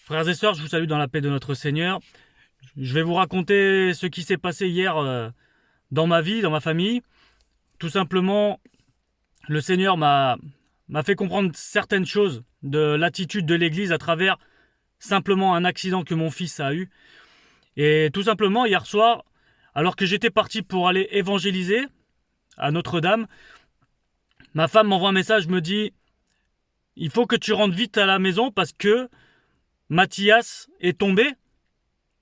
Frères et sœurs, je vous salue dans la paix de notre Seigneur. Je vais vous raconter ce qui s'est passé hier dans ma vie, dans ma famille. Tout simplement, le Seigneur m'a fait comprendre certaines choses de l'attitude de l'Église à travers simplement un accident que mon fils a eu. Et tout simplement, hier soir, alors que j'étais parti pour aller évangéliser à Notre-Dame, ma femme m'envoie un message, me dit « Il faut que tu rentres vite à la maison parce que Mathias est tombé,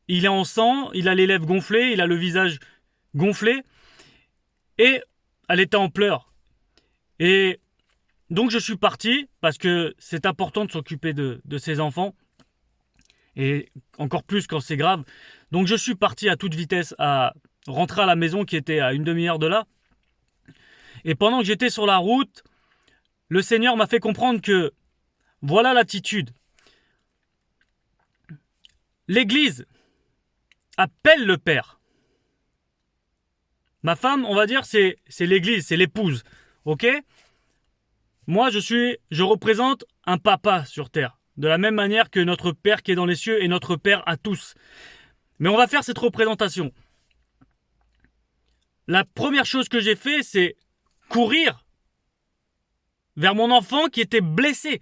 il est en sang, il a les lèvres gonflées, il a le visage gonflé, et elle était en pleurs. » Et donc je suis parti, parce que c'est important de s'occuper de ses enfants, et encore plus quand c'est grave. Donc je suis parti à toute vitesse à rentrer à la maison qui était à une demi-heure de là. Et pendant que j'étais sur la route, le Seigneur m'a fait comprendre que voilà l'attitude. L'Église appelle le Père. Ma femme, on va dire, c'est l'Église, c'est l'épouse. Ok ? Moi, je représente un papa sur terre. De la même manière que notre Père qui est dans les cieux est notre Père à tous. Mais on va faire cette représentation. La première chose que j'ai fait, c'est courir vers mon enfant qui était blessé.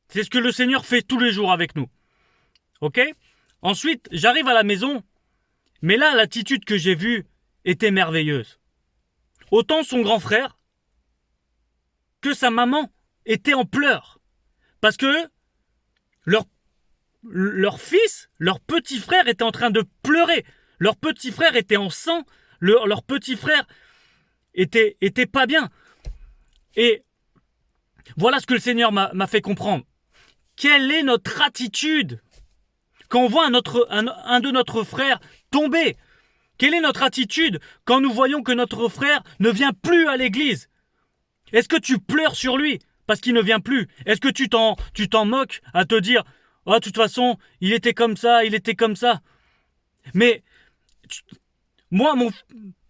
C'est ce que le Seigneur fait tous les jours avec nous. Ok ? Ensuite, j'arrive à la maison, mais là, l'attitude que j'ai vue était merveilleuse. Autant son grand frère que sa maman étaient en pleurs. Parce que leur fils, leur petit frère était en train de pleurer. Leur petit frère était en sang. Leur petit frère était pas bien. Et voilà ce que le Seigneur m'a fait comprendre. Quelle est notre attitude quand on voit un de notre frère tomber? Quelle est notre attitude quand nous voyons que notre frère ne vient plus à l'église? Est-ce que tu pleures sur lui parce qu'il ne vient plus? Est-ce que tu t'en moques à te dire « Oh, de toute façon, il était comme ça, il était comme ça ». Mais moi,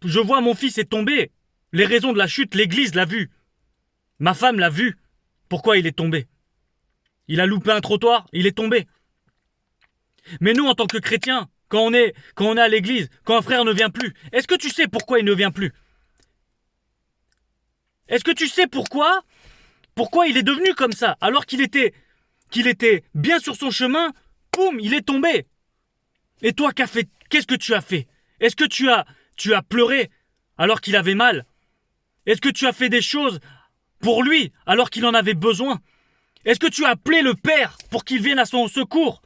je vois mon fils est tombé. Les raisons de la chute, l'église l'a vu. Ma femme l'a vu. Pourquoi il est tombé? Il a loupé un trottoir, il est tombé. Mais nous, en tant que chrétiens, quand on est à l'église, quand un frère ne vient plus, est-ce que tu sais pourquoi il ne vient plus? Est-ce que tu sais pourquoi il est devenu comme ça? Alors qu'il était bien sur son chemin, boum, il est tombé. Et toi, qu'est-ce que tu as fait? Est-ce que tu as pleuré alors qu'il avait mal? Est-ce que tu as fait des choses pour lui alors qu'il en avait besoin? Est-ce que tu as appelé le Père pour qu'il vienne à son secours?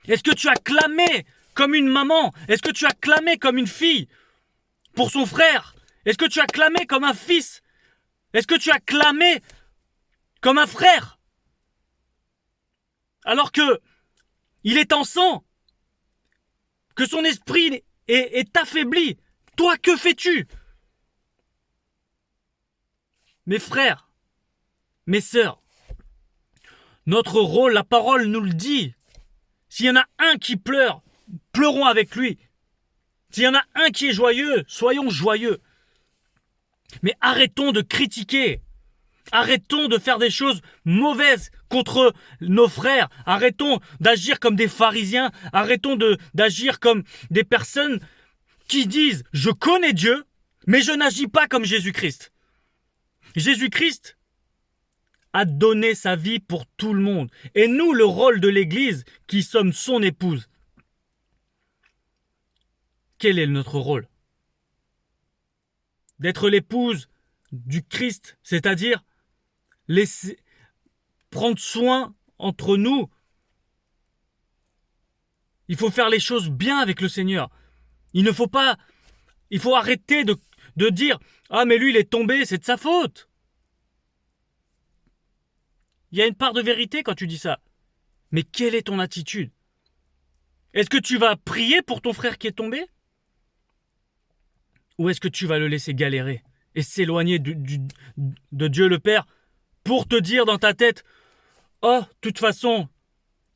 Est-ce que tu as clamé comme une maman? Est-ce que tu as clamé comme une fille pour son frère? Est-ce que tu as clamé comme un fils? Est-ce que tu as clamé comme un frère? Alors que il est en sang, que son esprit est affaibli. Toi, que fais-tu? Mes frères, mes sœurs, notre rôle, la parole nous le dit. S'il y en a un qui pleure, pleurons avec lui. S'il y en a un qui est joyeux, soyons joyeux. Mais arrêtons de critiquer. Arrêtons de faire des choses mauvaises contre nos frères. Arrêtons d'agir comme des pharisiens. Arrêtons d'agir comme des personnes qui disent « Je connais Dieu, mais je n'agis pas comme Jésus-Christ ». Jésus-Christ a donné sa vie pour tout le monde. Et nous, le rôle de l'Église, qui sommes son épouse, quel est notre rôle? D'être l'épouse du Christ, c'est-à-dire prendre soin entre nous. Il faut faire les choses bien avec le Seigneur. Il faut arrêter de dire « Ah, mais lui, il est tombé, c'est de sa faute ». Il y a une part de vérité quand tu dis ça. Mais quelle est ton attitude? Est-ce que tu vas prier pour ton frère qui est tombé? Ou est-ce que tu vas le laisser galérer et s'éloigner de Dieu le Père pour te dire dans ta tête « Oh, de toute façon,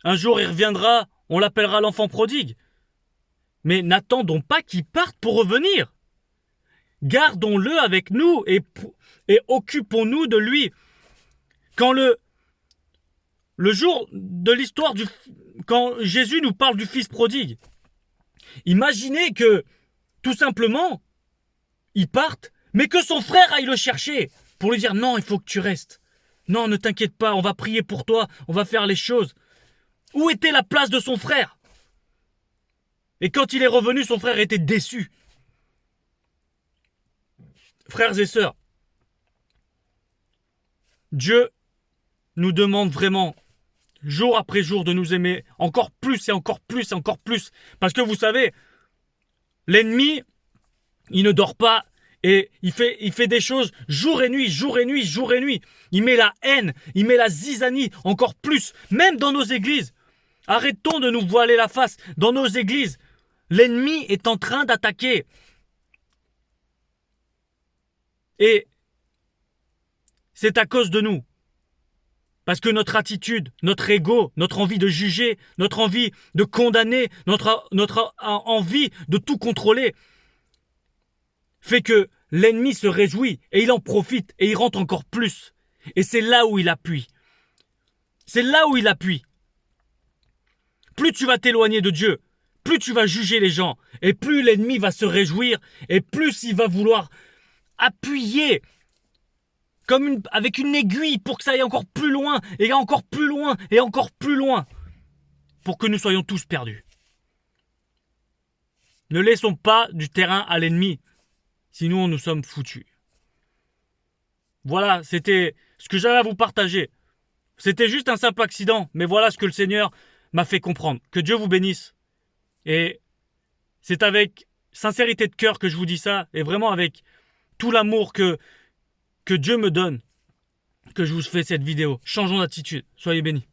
un jour il reviendra, on l'appellera l'enfant prodigue ». Mais n'attendons pas qu'il parte pour revenir. Gardons-le avec nous et occupons-nous de lui. Quand le jour de l'histoire quand Jésus nous parle du fils prodigue. Imaginez que, tout simplement, il parte, mais que son frère aille le chercher pour lui dire non, il faut que tu restes. Non, ne t'inquiète pas, on va prier pour toi, on va faire les choses. Où était la place de son frère? Et quand il est revenu, son frère était déçu. Frères et sœurs, Dieu nous demande vraiment, jour après jour, de nous aimer encore plus et encore plus et encore plus. Parce que vous savez, l'ennemi, il ne dort pas et il fait des choses jour et nuit, jour et nuit, jour et nuit. Il met la haine, il met la zizanie encore plus, même dans nos églises. Arrêtons de nous voiler la face. Dans nos églises, l'ennemi est en train d'attaquer. Et c'est à cause de nous. Parce que notre attitude, notre ego, notre envie de juger, notre envie de condamner, notre envie de tout contrôler, fait que l'ennemi se réjouit et il en profite et il rentre encore plus. Et c'est là où il appuie. C'est là où il appuie. Plus tu vas t'éloigner de Dieu, plus tu vas juger les gens, et plus l'ennemi va se réjouir, et plus il va vouloir appuyer avec une aiguille pour que ça aille encore plus loin, et encore plus loin, et encore plus loin, pour que nous soyons tous perdus. Ne laissons pas du terrain à l'ennemi, sinon nous sommes foutus. Voilà, c'était ce que j'avais à vous partager. C'était juste un simple accident, mais voilà ce que le Seigneur m'a fait comprendre. Que Dieu vous bénisse. Et c'est avec sincérité de cœur que je vous dis ça, et vraiment avec tout l'amour que Dieu me donne, que je vous fais cette vidéo. Changeons d'attitude. Soyez bénis.